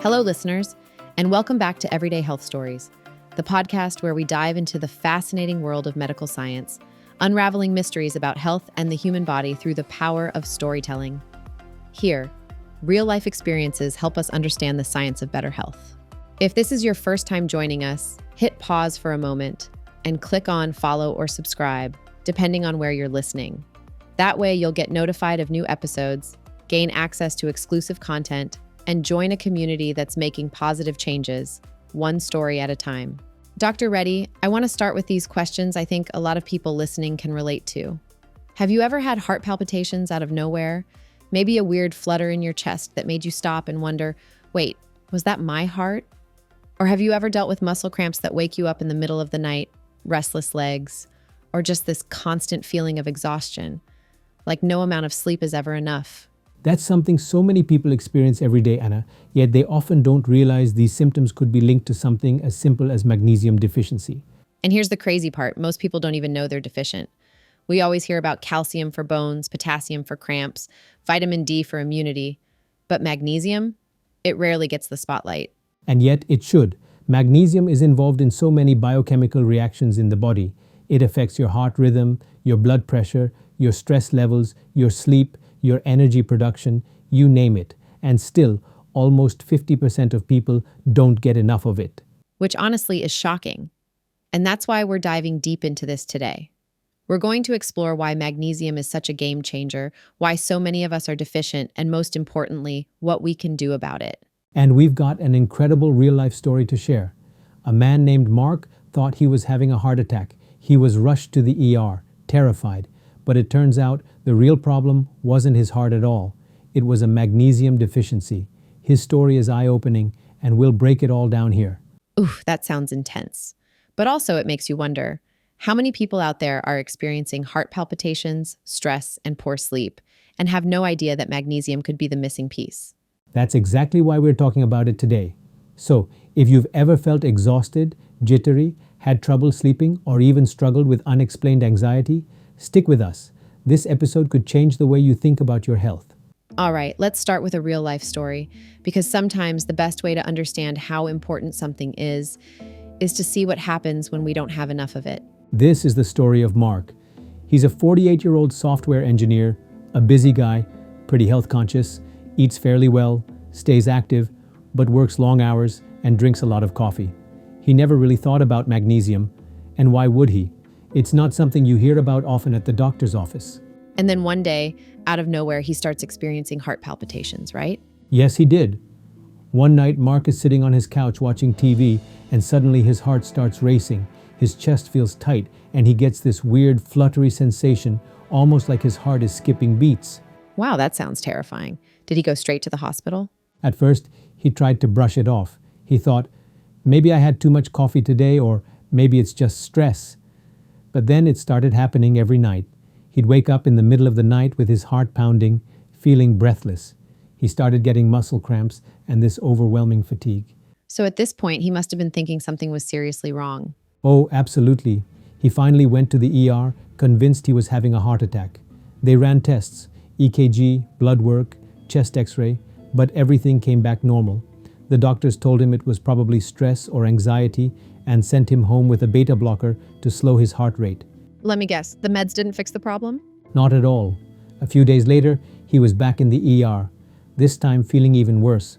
Hello, listeners, and welcome back to Everyday Health Stories, the podcast where we dive into the fascinating world of medical science, unraveling mysteries about health and the human body through the power of storytelling. Here, real-life experiences help us understand the science of better health. If this is your first time joining us, hit pause for a moment and click on follow or subscribe, depending on where you're listening. That way, you'll get notified of new episodes, gain access to exclusive content, and join a community that's making positive changes, one story at a time. Dr. Reddy, I want to start with these questions I think a lot of people listening can relate to. Have you ever had heart palpitations out of nowhere? Maybe a weird flutter in your chest that made you stop and wonder, wait, was that my heart? Or have you ever dealt with muscle cramps that wake you up in the middle of the night, restless legs, or just this constant feeling of exhaustion, like no amount of sleep is ever enough? That's something so many people experience every day, Anna, yet they often don't realize these symptoms could be linked to something as simple as magnesium deficiency. And here's the crazy part. Most people don't even know they're deficient. We always hear about calcium for bones, potassium for cramps, vitamin D for immunity. But magnesium, it rarely gets the spotlight. And yet it should. Magnesium is involved in so many biochemical reactions in the body. It affects your heart rhythm, your blood pressure, your stress levels, your sleep, your energy production, you name it. And still, almost 50% of people don't get enough of it. Which honestly is shocking. And that's why we're diving deep into this today. We're going to explore why magnesium is such a game changer, why so many of us are deficient, and most importantly, what we can do about it. And we've got an incredible real-life story to share. A man named Mark thought he was having a heart attack. He was rushed to the ER, terrified. But it turns out the real problem wasn't his heart at all. It was a magnesium deficiency. His story is eye-opening, and we'll break it all down here. Oof, that sounds intense. But also it makes you wonder, how many people out there are experiencing heart palpitations, stress, and poor sleep, and have no idea that magnesium could be the missing piece? That's exactly why we're talking about it today. So, if you've ever felt exhausted, jittery, had trouble sleeping, or even struggled with unexplained anxiety, stick with us. This episode could change the way you think about your health. All right, let's start with a real-life story, because sometimes the best way to understand how important something is to see what happens when we don't have enough of it. This is the story of Mark. He's a 48-year-old software engineer, a busy guy, pretty health conscious, eats fairly well, stays active, but works long hours and drinks a lot of coffee. He never really thought about magnesium, and why would he? It's not something you hear about often at the doctor's office. And then one day, out of nowhere, he starts experiencing heart palpitations, right? Yes, he did. One night, Mark is sitting on his couch watching TV, and suddenly his heart starts racing. His chest feels tight, and he gets this weird, fluttery sensation, almost like his heart is skipping beats. Wow, that sounds terrifying. Did he go straight to the hospital? At first, he tried to brush it off. He thought, maybe I had too much coffee today, or maybe it's just stress. But then it started happening every night. He'd wake up in the middle of the night with his heart pounding, feeling breathless. He started getting muscle cramps and this overwhelming fatigue. So at this point, he must have been thinking something was seriously wrong. Oh, absolutely. He finally went to the ER, convinced he was having a heart attack. They ran tests, EKG, blood work, chest x-ray, but everything came back normal. The doctors told him it was probably stress or anxiety and sent him home with a beta blocker to slow his heart rate. Let me guess, the meds didn't fix the problem? Not at all. A few days later, he was back in the ER, this time feeling even worse.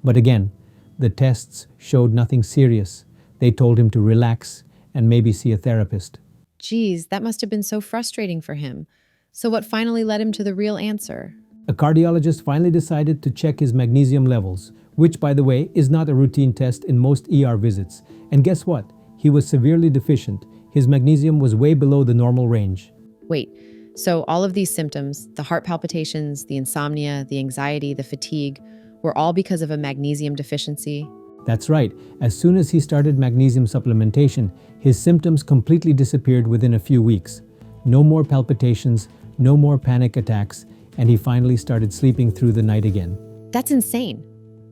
But again, the tests showed nothing serious. They told him to relax and maybe see a therapist. Geez, that must have been so frustrating for him. So what finally led him to the real answer? A cardiologist finally decided to check his magnesium levels, which, by the way, is not a routine test in most ER visits. And guess what? He was severely deficient. His magnesium was way below the normal range. Wait, so all of these symptoms, the heart palpitations, the insomnia, the anxiety, the fatigue, were all because of a magnesium deficiency? That's right. As soon as he started magnesium supplementation, his symptoms completely disappeared within a few weeks. No more palpitations, no more panic attacks, and he finally started sleeping through the night again. That's insane.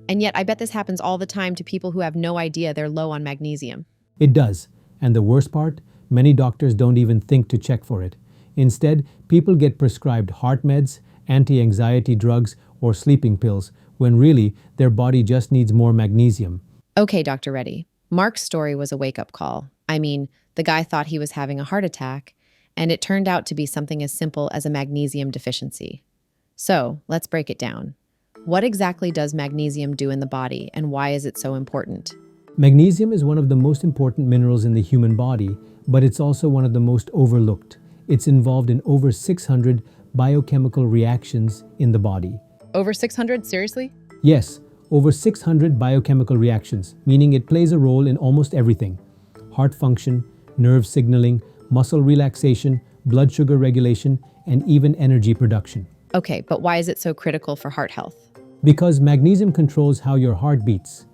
And yet I bet this happens all the time to people who have no idea they're low on magnesium. It does. And the worst part, many doctors don't even think to check for it. Instead, people get prescribed heart meds, anti-anxiety drugs, or sleeping pills when really their body just needs more magnesium. Okay, Dr. Reddy. Mark's story was a wake-up call. I mean, the guy thought he was having a heart attack, and it turned out to be something as simple as a magnesium deficiency. So, let's break it down. What exactly does magnesium do in the body, and why is it so important? Magnesium is one of the most important minerals in the human body, but it's also one of the most overlooked. It's involved in over 600 biochemical reactions in the body. Over 600? Seriously? Yes, over 600 biochemical reactions, meaning it plays a role in almost everything. Heart function, nerve signaling, muscle relaxation, blood sugar regulation, and even energy production. Okay, but why is it so critical for heart health? Because magnesium controls how your heart beats.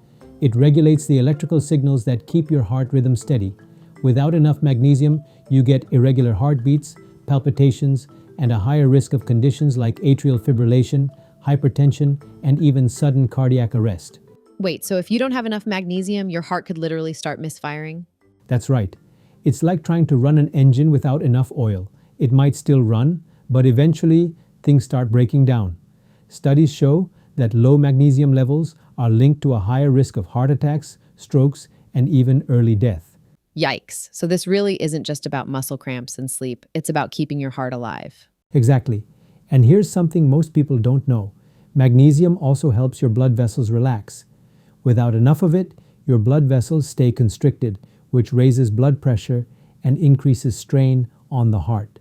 It regulates the electrical signals that keep your heart rhythm steady. Without enough magnesium, you get irregular heartbeats, palpitations, and a higher risk of conditions like atrial fibrillation, hypertension, and even sudden cardiac arrest. Wait, so if you don't have enough magnesium, your heart could literally start misfiring? That's right. It's like trying to run an engine without enough oil. It might still run, but eventually things start breaking down. Studies show that low magnesium levels are linked to a higher risk of heart attacks, strokes, and even early death. Yikes. So this really isn't just about muscle cramps and sleep. It's about keeping your heart alive. Exactly. And here's something most people don't know. Magnesium also helps your blood vessels relax. Without enough of it, your blood vessels stay constricted, which raises blood pressure and increases strain on the heart.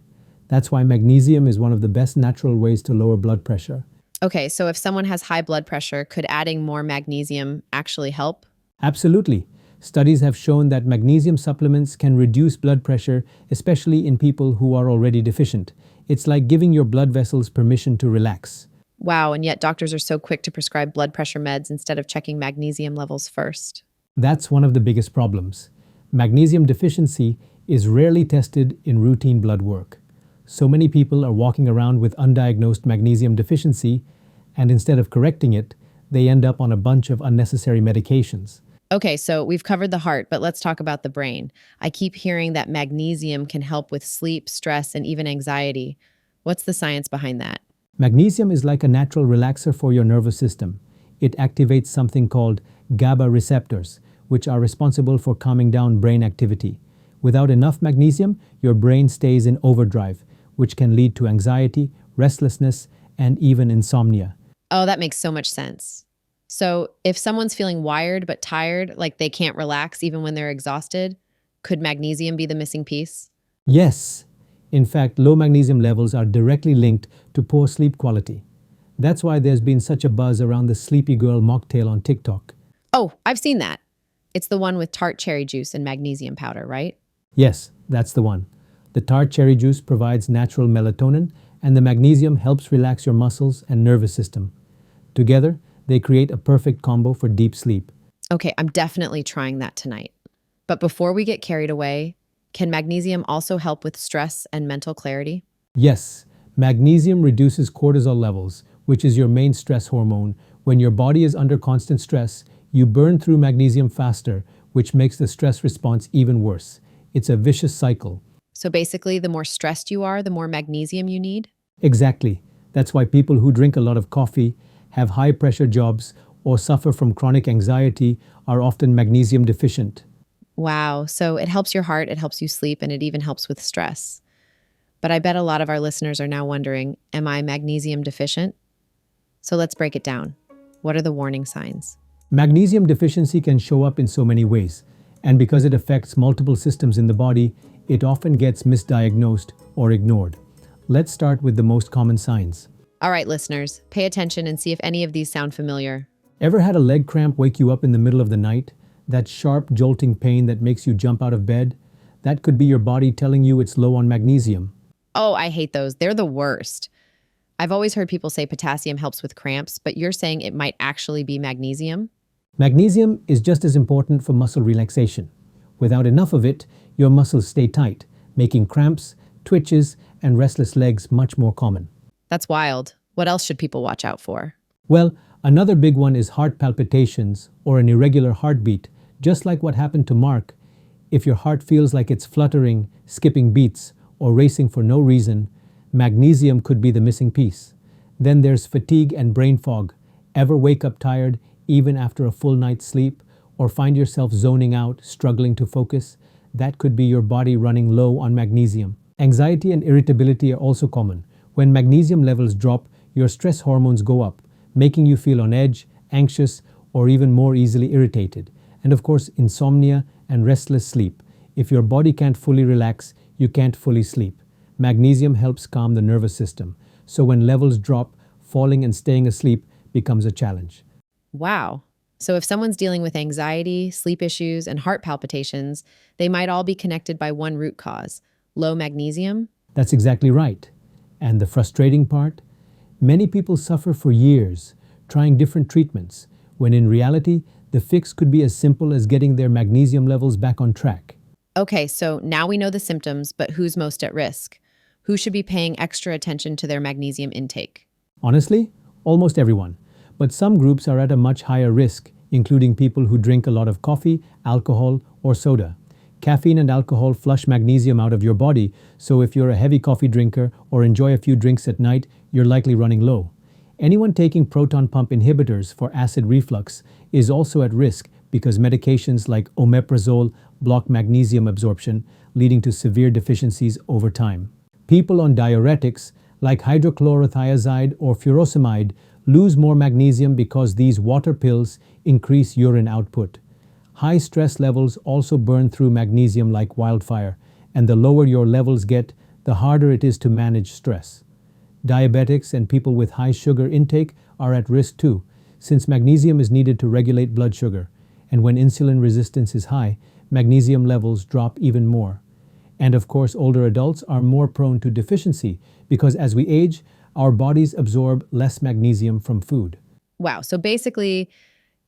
That's why magnesium is one of the best natural ways to lower blood pressure. Okay, so if someone has high blood pressure, could adding more magnesium actually help? Absolutely. Studies have shown that magnesium supplements can reduce blood pressure, especially in people who are already deficient. It's like giving your blood vessels permission to relax. Wow, and yet doctors are so quick to prescribe blood pressure meds instead of checking magnesium levels first. That's one of the biggest problems. Magnesium deficiency is rarely tested in routine blood work. So many people are walking around with undiagnosed magnesium deficiency, and instead of correcting it, they end up on a bunch of unnecessary medications. Okay, so we've covered the heart, but let's talk about the brain. I keep hearing that magnesium can help with sleep, stress, and even anxiety. What's the science behind that? Magnesium is like a natural relaxer for your nervous system. It activates something called GABA receptors, which are responsible for calming down brain activity. Without enough magnesium, your brain stays in overdrive, which can lead to anxiety, restlessness, and even insomnia. Oh, that makes so much sense. So if someone's feeling wired but tired, like they can't relax even when they're exhausted, could magnesium be the missing piece? Yes. In fact, low magnesium levels are directly linked to poor sleep quality. That's why there's been such a buzz around the sleepy girl mocktail on TikTok. Oh, I've seen that. It's the one with tart cherry juice and magnesium powder, right? Yes, that's the one. The tart cherry juice provides natural melatonin, and the magnesium helps relax your muscles and nervous system. Together, they create a perfect combo for deep sleep. Okay, I'm definitely trying that tonight. But before we get carried away, can magnesium also help with stress and mental clarity? Yes, magnesium reduces cortisol levels, which is your main stress hormone. When your body is under constant stress, you burn through magnesium faster, which makes the stress response even worse. It's a vicious cycle. So basically, the more stressed you are, the more magnesium you need? Exactly. That's why people who drink a lot of coffee, have high-pressure jobs, or suffer from chronic anxiety are often magnesium deficient. Wow, so it helps your heart, it helps you sleep, and it even helps with stress. But I bet a lot of our listeners are now wondering, am I magnesium deficient? So let's break it down. What are the warning signs? Magnesium deficiency can show up in so many ways, and because it affects multiple systems in the body, it often gets misdiagnosed or ignored. Let's start with the most common signs. All right, listeners, pay attention and see if any of these sound familiar. Ever had a leg cramp wake you up in the middle of the night? That sharp, jolting pain that makes you jump out of bed? That could be your body telling you it's low on magnesium. Oh, I hate those. They're the worst. I've always heard people say potassium helps with cramps, but you're saying it might actually be magnesium? Magnesium is just as important for muscle relaxation. Without enough of it, your muscles stay tight, making cramps, twitches, and restless legs much more common. That's wild. What else should people watch out for? Well, another big one is heart palpitations or an irregular heartbeat, just like what happened to Mark. If your heart feels like it's fluttering, skipping beats, or racing for no reason, magnesium could be the missing piece. Then there's fatigue and brain fog. Ever wake up tired even after a full night's sleep, or find yourself zoning out, struggling to focus? That could be your body running low on magnesium. Anxiety and irritability are also common. When magnesium levels drop, your stress hormones go up, making you feel on edge, anxious, or even more easily irritated. And of course, insomnia and restless sleep. If your body can't fully relax, you can't fully sleep. Magnesium helps calm the nervous system. So when levels drop, falling and staying asleep becomes a challenge. Wow. So if someone's dealing with anxiety, sleep issues, and heart palpitations, they might all be connected by one root cause: low magnesium. That's exactly right. And the frustrating part? Many people suffer for years, trying different treatments, when in reality, the fix could be as simple as getting their magnesium levels back on track. Okay, so now we know the symptoms, but who's most at risk? Who should be paying extra attention to their magnesium intake? Honestly, almost everyone. But some groups are at a much higher risk, including people who drink a lot of coffee, alcohol, or soda. Caffeine and alcohol flush magnesium out of your body, so if you're a heavy coffee drinker or enjoy a few drinks at night, you're likely running low. Anyone taking proton pump inhibitors for acid reflux is also at risk because medications like omeprazole block magnesium absorption, leading to severe deficiencies over time. People on diuretics like hydrochlorothiazide or furosemide lose more magnesium because these water pills increase urine output. High stress levels also burn through magnesium like wildfire, and the lower your levels get, the harder it is to manage stress. Diabetics and people with high sugar intake are at risk too, since magnesium is needed to regulate blood sugar, and when insulin resistance is high, magnesium levels drop even more. And of course, older adults are more prone to deficiency because as we age, our bodies absorb less magnesium from food. Wow, so basically,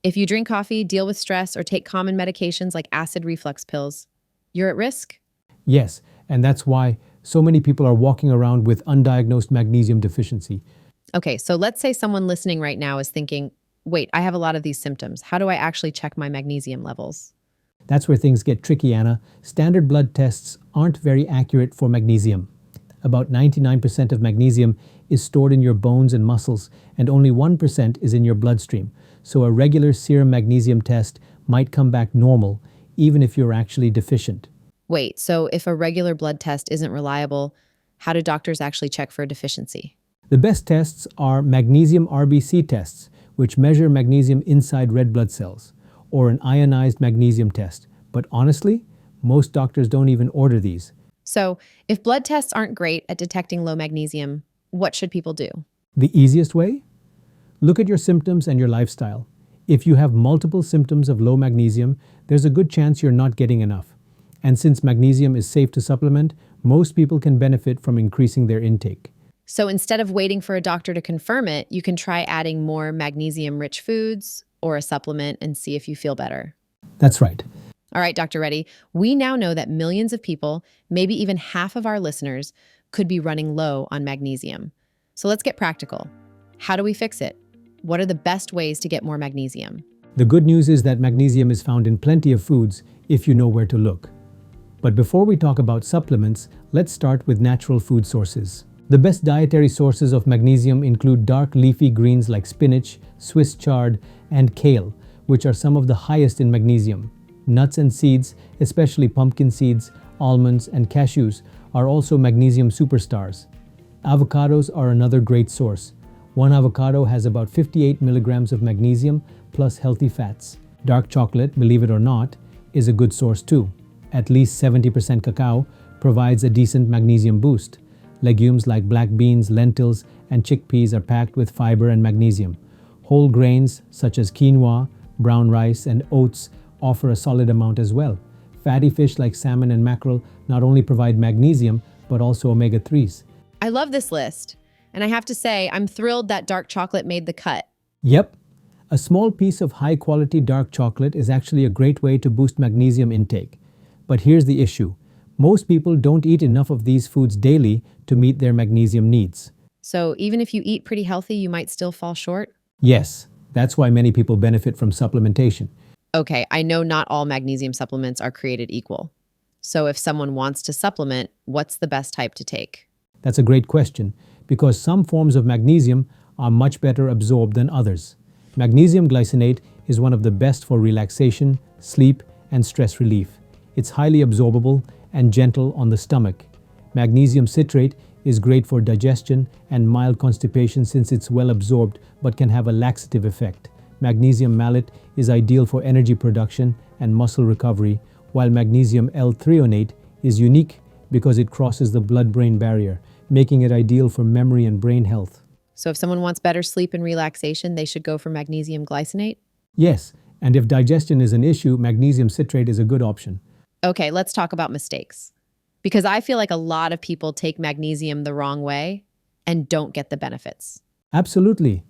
if you drink coffee, deal with stress, or take common medications like acid reflux pills, you're at risk? Yes, and that's why so many people are walking around with undiagnosed magnesium deficiency. Okay, so let's say someone listening right now is thinking, wait, I have a lot of these symptoms. How do I actually check my magnesium levels? That's where things get tricky, Anna. Standard blood tests aren't very accurate for magnesium. About 99% of magnesium is stored in your bones and muscles, and only 1% is in your bloodstream. So a regular serum magnesium test might come back normal, even if you're actually deficient. Wait, so if a regular blood test isn't reliable, how do doctors actually check for a deficiency? The best tests are magnesium RBC tests, which measure magnesium inside red blood cells, or an ionized magnesium test. But honestly, most doctors don't even order these. So if blood tests aren't great at detecting low magnesium, what should people do? The easiest way? Look at your symptoms and your lifestyle. If you have multiple symptoms of low magnesium, there's a good chance you're not getting enough. And since magnesium is safe to supplement, most people can benefit from increasing their intake. So instead of waiting for a doctor to confirm it, you can try adding more magnesium-rich foods or a supplement and see if you feel better. That's right. All right, Dr. Reddy, we now know that millions of people, maybe even half of our listeners, could be running low on magnesium. So let's get practical. How do we fix it? What are the best ways to get more magnesium? The good news is that magnesium is found in plenty of foods if you know where to look. But before we talk about supplements, let's start with natural food sources. The best dietary sources of magnesium include dark leafy greens like spinach, Swiss chard, and kale, which are some of the highest in magnesium. Nuts and seeds, especially pumpkin seeds, almonds, and cashews, are also magnesium superstars. Avocados are another great source. One avocado has about 58 milligrams of magnesium plus healthy fats. Dark chocolate, believe it or not, is a good source too. At least 70% cacao provides a decent magnesium boost. Legumes like black beans, lentils, and chickpeas are packed with fiber and magnesium. Whole grains such as quinoa, brown rice, and oats offer a solid amount as well. Fatty fish like salmon and mackerel not only provide magnesium, but also omega-3s. I love this list. And I have to say, I'm thrilled that dark chocolate made the cut. Yep, a small piece of high-quality dark chocolate is actually a great way to boost magnesium intake. But here's the issue. Most people don't eat enough of these foods daily to meet their magnesium needs. So even if you eat pretty healthy, you might still fall short? Yes, that's why many people benefit from supplementation. Okay, I know not all magnesium supplements are created equal. So if someone wants to supplement, what's the best type to take? That's a great question, because some forms of magnesium are much better absorbed than others. Magnesium glycinate is one of the best for relaxation, sleep, and stress relief. It's highly absorbable and gentle on the stomach. Magnesium citrate is great for digestion and mild constipation since it's well absorbed but can have a laxative effect. Magnesium malate is ideal for energy production and muscle recovery, while magnesium L-threonate is unique because it crosses the blood-brain barrier, making it ideal for memory and brain health. So if someone wants better sleep and relaxation, they should go for magnesium glycinate? Yes, and if digestion is an issue, magnesium citrate is a good option. Okay, let's talk about mistakes. Because I feel like a lot of people take magnesium the wrong way and don't get the benefits. Absolutely.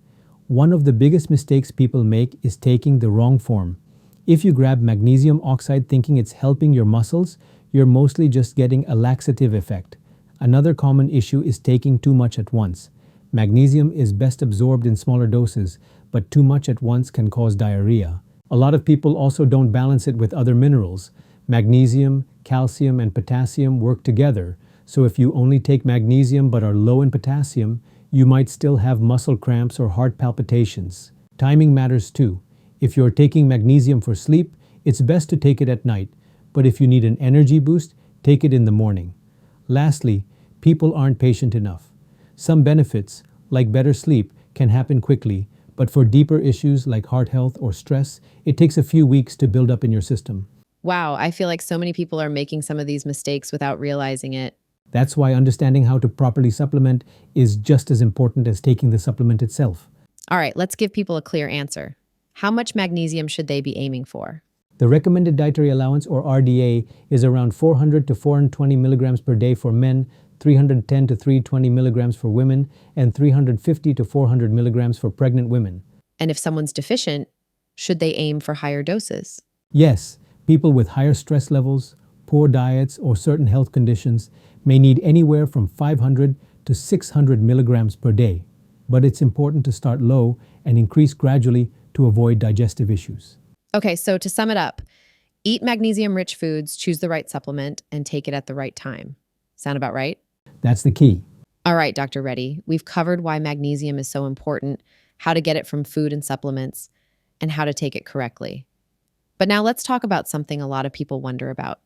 One of the biggest mistakes people make is taking the wrong form. If you grab magnesium oxide thinking it's helping your muscles, you're mostly just getting a laxative effect. Another common issue is taking too much at once. Magnesium is best absorbed in smaller doses, but too much at once can cause diarrhea. A lot of people also don't balance it with other minerals. Magnesium, calcium, and potassium work together, so if you only take magnesium but are low in potassium, you might still have muscle cramps or heart palpitations. Timing matters too. If you're taking magnesium for sleep, it's best to take it at night, but if you need an energy boost, take it in the morning. Lastly, people aren't patient enough. Some benefits, like better sleep, can happen quickly, but for deeper issues like heart health or stress, it takes a few weeks to build up in your system. Wow, I feel like so many people are making some of these mistakes without realizing it. That's why understanding how to properly supplement is just as important as taking the supplement itself. All right, let's give people a clear answer. How much magnesium should they be aiming for? The recommended dietary allowance, or RDA, is around 400 to 420 milligrams per day for men, 310 to 320 milligrams for women, and 350 to 400 milligrams for pregnant women. And if someone's deficient, should they aim for higher doses? Yes, people with higher stress levels, poor diets, or certain health conditions may need anywhere from 500 to 600 milligrams per day. But it's important to start low and increase gradually to avoid digestive issues. Okay, so to sum it up, eat magnesium-rich foods, choose the right supplement, and take it at the right time. Sound about right? That's the key. All right, Dr. Reddy, we've covered why magnesium is so important, how to get it from food and supplements, and how to take it correctly. But now let's talk about something a lot of people wonder about.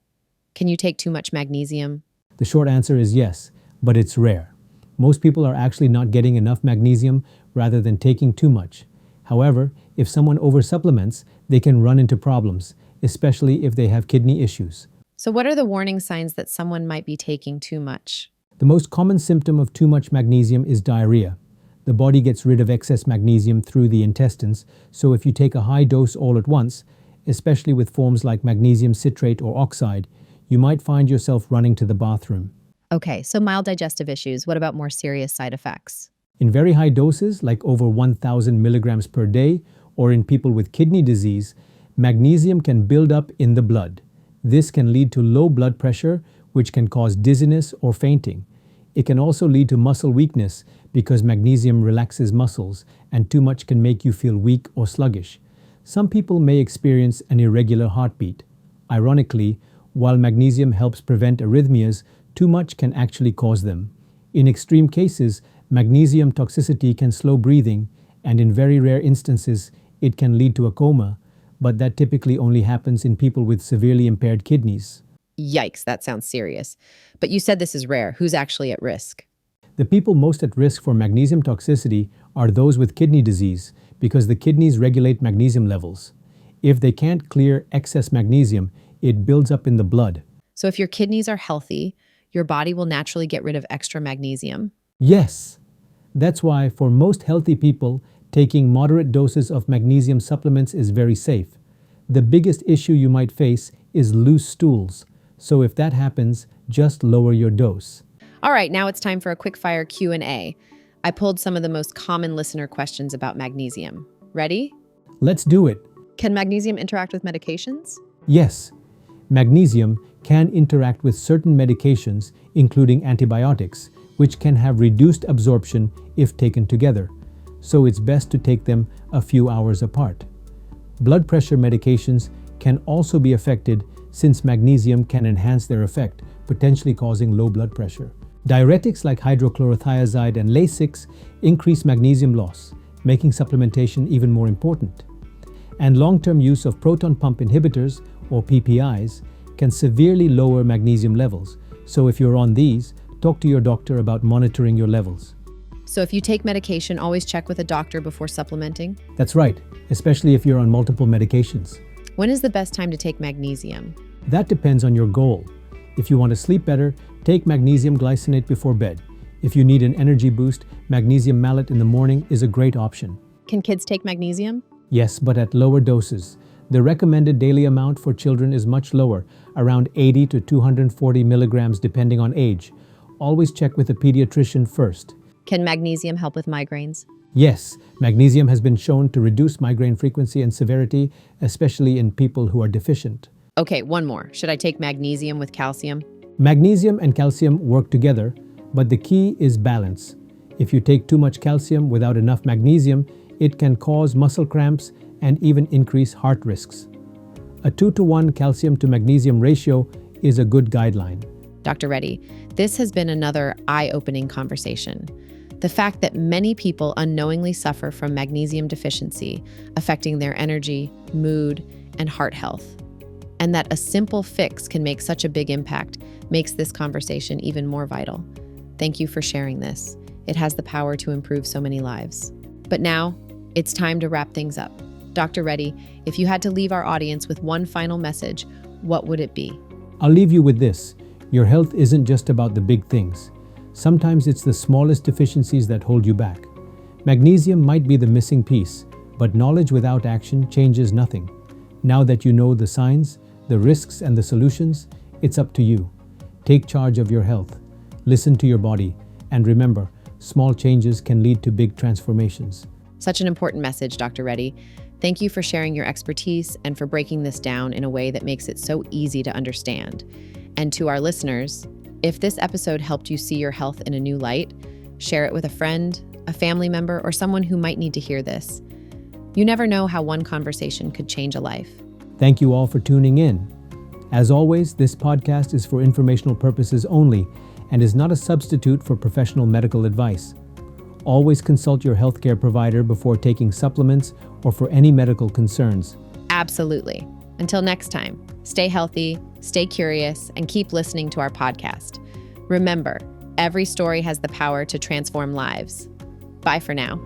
Can you take too much magnesium? The short answer is yes, but it's rare. Most people are actually not getting enough magnesium rather than taking too much. However, if someone oversupplements, they can run into problems, especially if they have kidney issues. So what are the warning signs that someone might be taking too much? The most common symptom of too much magnesium is diarrhea. The body gets rid of excess magnesium through the intestines, so if you take a high dose all at once, especially with forms like magnesium citrate or oxide, you might find yourself running to the bathroom. Okay, so mild digestive issues. What about more serious side effects? In very high doses, like over 1,000 milligrams per day, or in people with kidney disease, magnesium can build up in the blood. This can lead to low blood pressure, which can cause dizziness or fainting. It can also lead to muscle weakness because magnesium relaxes muscles, and too much can make you feel weak or sluggish. Some people may experience an irregular heartbeat. Ironically, while magnesium helps prevent arrhythmias, too much can actually cause them. In extreme cases, magnesium toxicity can slow breathing, and in very rare instances, it can lead to a coma, but that typically only happens in people with severely impaired kidneys. Yikes, that sounds serious. But you said this is rare. Who's actually at risk? The people most at risk for magnesium toxicity are those with kidney disease because the kidneys regulate magnesium levels. If they can't clear excess magnesium, it builds up in the blood. So if your kidneys are healthy, your body will naturally get rid of extra magnesium. Yes, that's why for most healthy people, taking moderate doses of magnesium supplements is very safe. The biggest issue you might face is loose stools. So if that happens, just lower your dose. All right, now it's time for a quickfire Q&A. I pulled some of the most common listener questions about magnesium. Ready? Let's do it. Can magnesium interact with medications? Yes, magnesium can interact with certain medications, including antibiotics, which can have reduced absorption if taken together. So it's best to take them a few hours apart. Blood pressure medications can also be affected since magnesium can enhance their effect, potentially causing low blood pressure. Diuretics like hydrochlorothiazide and Lasix increase magnesium loss. making supplementation even more important. And long-term use of proton pump inhibitors, or PPIs, can severely lower magnesium levels. So if you're on these, talk to your doctor about monitoring your levels. So if you take medication, always check with a doctor before supplementing? That's right, especially if you're on multiple medications. When is the best time to take magnesium? That depends on your goal. If you want to sleep better, take magnesium glycinate before bed. If you need an energy boost, magnesium malate in the morning is a great option. Can kids take magnesium? Yes, but at lower doses. The recommended daily amount for children is much lower, around 80 to 240 milligrams depending on age. Always check with a pediatrician first. Can magnesium help with migraines? Yes, magnesium has been shown to reduce migraine frequency and severity, especially in people who are deficient. Okay, one more. Should I take magnesium with calcium? Magnesium and calcium work together, but the key is balance. If you take too much calcium without enough magnesium, it can cause muscle cramps and even increase heart risks. A 2-to-1 calcium to magnesium ratio is a good guideline. Dr. Reddy, this has been another eye-opening conversation. The fact that many people unknowingly suffer from magnesium deficiency, affecting their energy, mood, and heart health, and that a simple fix can make such a big impact, makes this conversation even more vital. Thank you for sharing this. It has the power to improve so many lives. But now, it's time to wrap things up. Dr. Reddy, if you had to leave our audience with one final message, what would it be? I'll leave you with this. Your health isn't just about the big things. Sometimes it's the smallest deficiencies that hold you back. Magnesium might be the missing piece, but knowledge without action changes nothing. Now that you know the signs, the risks, and the solutions, it's up to you. Take charge of your health. Listen to your body. And remember, small changes can lead to big transformations. Such an important message, Dr. Reddy. Thank you for sharing your expertise and for breaking this down in a way that makes it so easy to understand. And to our listeners, if this episode helped you see your health in a new light, share it with a friend, a family member, or someone who might need to hear this. You never know how one conversation could change a life. Thank you all for tuning in. As always, this podcast is for informational purposes only and is not a substitute for professional medical advice. Always consult your healthcare provider before taking supplements or for any medical concerns. Absolutely. Until next time, stay healthy, stay curious, and keep listening to our podcast. Remember, every story has the power to transform lives. Bye for now.